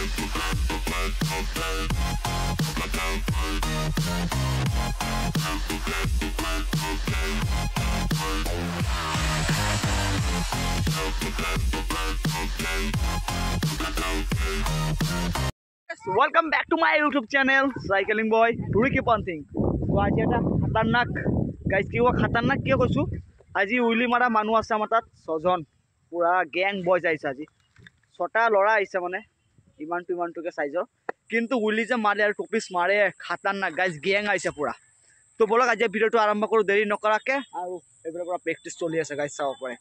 Welcome back to my YouTube channel, Cycling Boy. Ricky Panting. So আজি এটা খতৰনাক guys কি খতৰনাক কিয় কৈছো আজি উইলি মাৰা মানুহ আছে আমাৰ তাত 6 জন পুৰা গ্যাং বয়জ আহিছে আজি 6টা লৰা আহিছে মানে ইমানটোকে সাইজৰ কিন্তু উইলি যে মাৰে আৰু টপিস মাৰে খতৰনাক গাইজ গ্যাং আহিছে পুৰা তো বলক আজি ভিডিওটো আৰম্ভ কৰো দেৰি নকৰাকে আৰু এবাৰৰ পৰা প্ৰেক্টিস চলি আছে গাইজ চাব পাৰে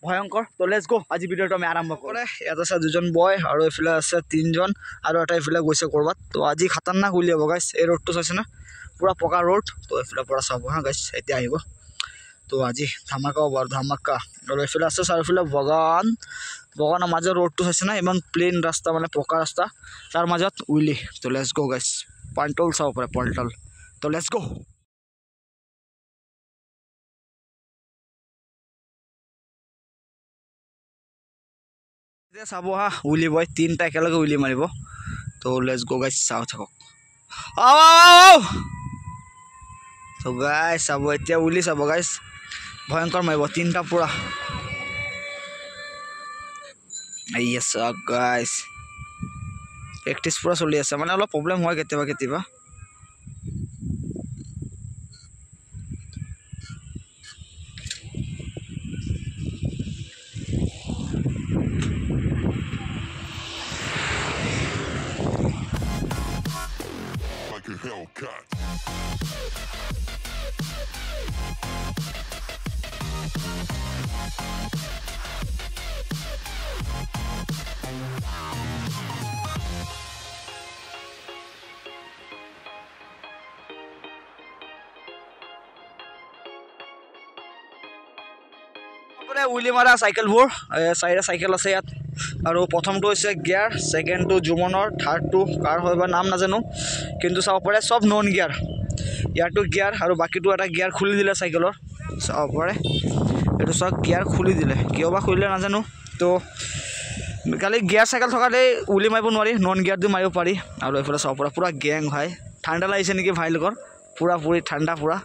ভয়ংকৰ তো লেটস গো আজি ভিডিওটো আমি আৰম্ভ কৰো ইয়াত আছে দুজন বয় আৰু এফালে আছে তিনজন আৰু এটা এফালে গৈছে কৰবাত তো আজি খতৰনাক উলিয়াব গাইজ এই ৰোডটো চাইছে না পুৰা পকা ৰোড তো এফালে পৰা চাব হা গাইজ এতিয়া আহিব তো আজি ধামাকা হ'ব আৰু ধামাকা আৰু এফালে আছে চাৰিফালে বগানৰ মাজৰ ৰোডটো চাইছে না ইমান প্লেন ৰাস্তা মানে পকা ৰাস্তা তাৰ মাজত উইলি তো লেটস গো গাইজ পইণ্টল চাব পাৰে পইণ্টল তো লেটস গো চাব হা উইলি বয় তিনটা একেলগে উইলি মাৰিব তো লেটস গো গাইজ চাও থাকক তো গাইজ চাব এতিয়া উইলি চাব গাইজ ভয়ংকৰ মাৰিব তিনটা পুৰা yes guys প্ৰেক্টিস পুৰা চলি আছে মানে অলপ প্ৰবলেম হয় কেতিয়াবা like a Hellcat. উইলি মাৰা সাইকেলবোৰ চাইৰা সাইকেল আছে ইয়াত আৰু প্ৰথমটো হৈছে গিয়াৰ সেকেন্ডটো জুমনৰ থাৰ্ডটো কাৰ হয় বা নাম নাজানো কিন্তু চাব পাৰে সব নন গিয়াৰ ইয়াৰটো গিয়াৰ আৰু বাকিটো এটা গিয়াৰ খুলি দিলে সাইকেলৰ চাব পাৰে এটো সব গিয়াৰ খুলি দিলে কিয় বা খুলিলে নাজানো তো কালি গিয়াৰ সাইকেল থকালে উইলি মাৰিব নোৱাৰি নন গিয়াৰ দি মাৰিব পাৰি আৰু এফালে চাব পাৰে পুৰা গ্যাং ভাই ঠাণ্ডা লাগিছে নেকি ভাই লগৰ পুৰা ঠাণ্ডা পুৰা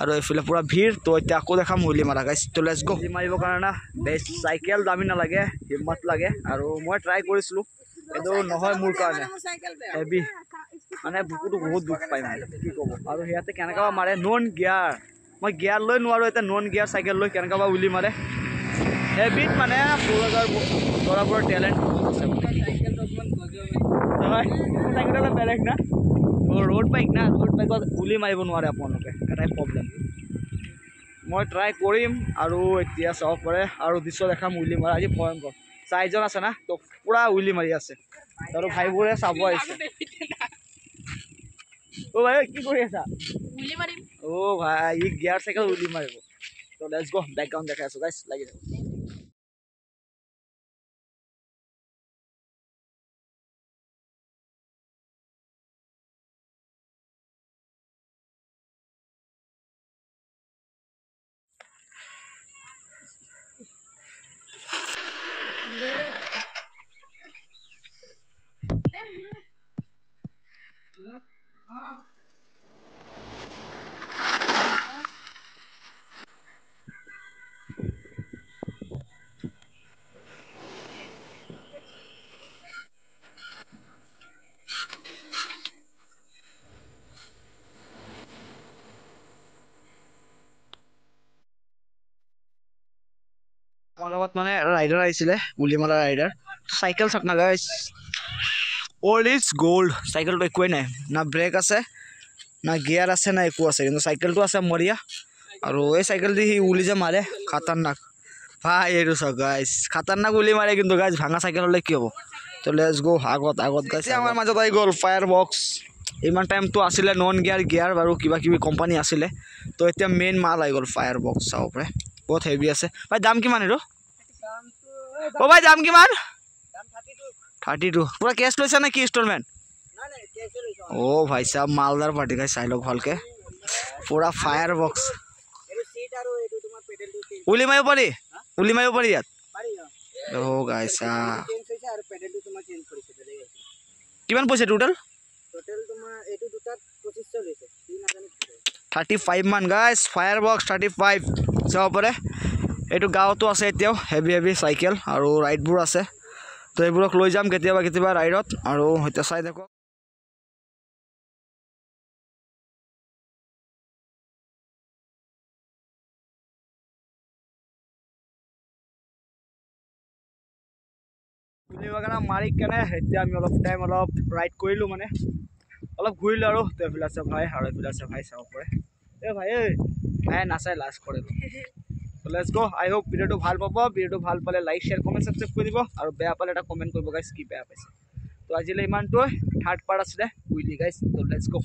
আৰু এফালে পুৰা ভিৰ তো এতিয়া আকৌ দেখাম উইলি মাৰা গাইজ তো লেটস গো উইলি মাৰিবৰ কাৰণে বেষ্ট চাইকেল দামী নালাগে হিম্মত লাগে আৰু মই ট্ৰাই কৰিছিলোঁ কিন্তু নহয় মোৰ কাৰণে হেভি মানে বুকুটো বহুত দুখ পাই মানে কি ক'ব আৰু সিহঁতে কেনেকুৱা মাৰে নন গিয়াৰ মই গিয়াৰ লৈ নোৱাৰোঁ এতিয়া নন গিয়াৰ চাইকেল লৈ কেনেকুৱা উইলি মাৰে হেভিত মানে ল'ৰাবোৰৰ টেলেণ্ট আছে চাইকেল বেলেগ না रोड बाइक ना रोड बाइकत उली मारिब নোৱাৰে আপোনালোকে এটাই প্ৰবলেম মই ট্ৰাই কৰিম আৰু এতিয়া চাব পাৰে আৰু দৃশ্য দেখাম উলি মাৰা আজি ভয়ংকৰ চাৰিজন আছে না তো পুৰা উলি মাৰি আছে আৰু ভাইবোৰে চাব আহিছে ও ভাই কি কৰি আছা উলি মাৰিম ও ভাই ই গিয়াৰ সাইকেল উলি মাৰিব তো লেটস গো ব্যাকগ্ৰাউণ্ড দেখাই আছো গাইস লাগি থাকক আমার লগত মানে রাইডার আইছিলে উলিমালা রাইডার সাইকেল চাক না গাইস অল ইজ গোল্ড সাইকেলটো একোই নাই না ব্রেক আছে না গিয়ার আছে না একো আছে কিন্তু সাইকেলটো আছে মরিয়া আৰু এই সাইকেল দি উলি যে মাৰে খতৰনাক ভাই এটো সব গাইস খতৰনাক উলি মাৰে কিন্তু গাইস ভাঙা সাইকেল হলে কি হ'ব তো লেটস গো আগত গাইস আমাৰ মাজত আই গল ফায়াৰ বক্স ইমান টাইম তো আছিলে নন গিয়াৰ বাৰু কিবা কিবি কোম্পানী আছিলে তো এতিয়া মেইন মাল আই গল ফায়ার বক্স চাও পৰে বহুত হেভি আছে ভাই দাম কিমান এটো ও ভাই দাম কিমান দাম 32 পুরা ক্যাশ লৈছে না কি ইনস্টলমেন্ট না না ক্যাশ লৈছে ও ভাই সাহেব মালদার পার্টি গাইস চাই লওক ভালকে পুরা ফায়ার বক্স এটো সিট আৰু এটো তোমাৰ পেডেলটো উলি মাৰিব পাৰি ইয়াত পাৰি ও গাইস চেঞ্জ হৈছে আৰু পেডেলটো তোমাৰ চেঞ্জ কৰিছে কিমান পইচা টোটেল টোটেল তোমাৰ এইটো দুটাত 2500 লৈছে কি নাজানো 35 মান গাইছ ফায়াৰ বক্স 35 চাব পাৰে এইটো গাঁৱতো আছে এতিয়াও হেভি চাইকেল আৰু ৰাইডবোৰ আছে তো এইবোৰক লৈ যাম কেতিয়াবা ৰাইডত আৰু এতিয়া চাই দেখক বাগানা মাৰি কেনে এতিয়া আমি অলপ টাইম অলপ ৰাইড কৰিলোঁ মানে অলপ ঘূৰিলোঁ আৰু তো এইফালে আছে ভাই আৰু এইফালে আছে ভাই চাব পাৰে ভাই ভাই নাচাই লাজ কৰে লেটছ গো আই হোপ ভিডিঅ'টো ভাল পাব ভিডিঅ'টো ভাল পালে লাইক শ্বেয়াৰ কমেণ্ট ছাবস্ক্ৰাইব কৰি দিব আৰু বেয়া পালে এটা কমেণ্ট কৰিব গাইছ কি বেয়া পাইছে তো আজিলৈ ইমানটোৱে থাৰ্ড পাৰ্ট আছিলে উইলি গাইছ তো লেটছ গো